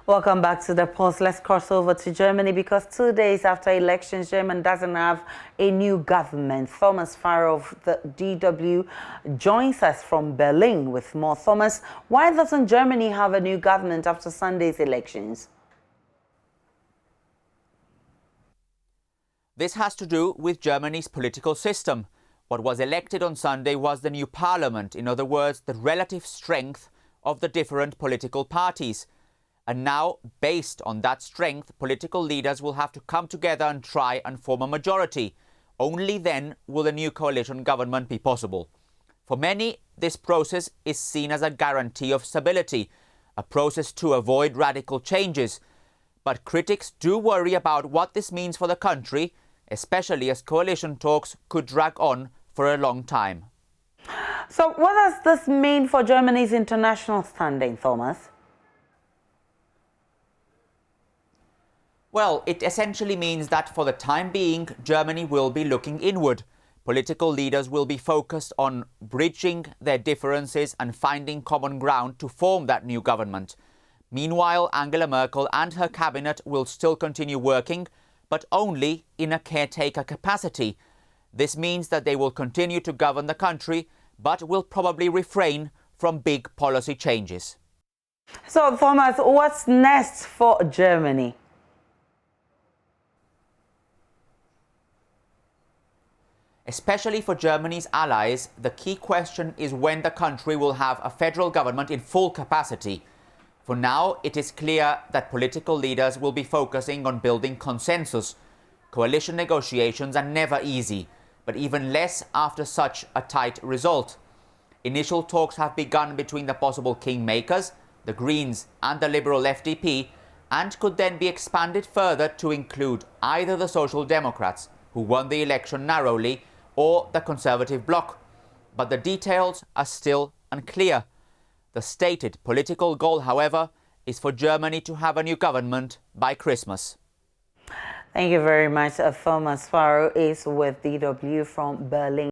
Welcome back to the Pulse. Let's cross over to Germany because 2 days after elections, Germany doesn't have a new government. Thomas Farrow of the DW joins us from Berlin with more. Thomas, why doesn't Germany have a new government after Sunday's elections? This has to do with Germany's political system. What was elected on Sunday was the new parliament, in other words, the relative strength of the different political parties. And now, based on that strength, political leaders will have to come together and try and form a majority. Only then will a new coalition government be possible. For many, this process is seen as a guarantee of stability, a process to avoid radical changes. But critics do worry about what this means for the country, especially as coalition talks could drag on for a long time. So what does this mean for Germany's international standing, Thomas? Well, it essentially means that for the time being, Germany will be looking inward. Political leaders will be focused on bridging their differences and finding common ground to form that new government. Meanwhile, Angela Merkel and her cabinet will still continue working, but only in a caretaker capacity. This means that they will continue to govern the country, but will probably refrain from big policy changes. So, Thomas, what's next for Germany? Especially for Germany's allies, the key question is when the country will have a federal government in full capacity. For now, it is clear that political leaders will be focusing on building consensus. Coalition negotiations are never easy, but even less after such a tight result. Initial talks have begun between the possible kingmakers, the Greens and the Liberal FDP, and could then be expanded further to include either the Social Democrats, who won the election narrowly, or the Conservative bloc. But the details are still unclear. The stated political goal, however, is for Germany to have a new government by Christmas. Thank you very much. Thomas Farrow is with DW from Berlin.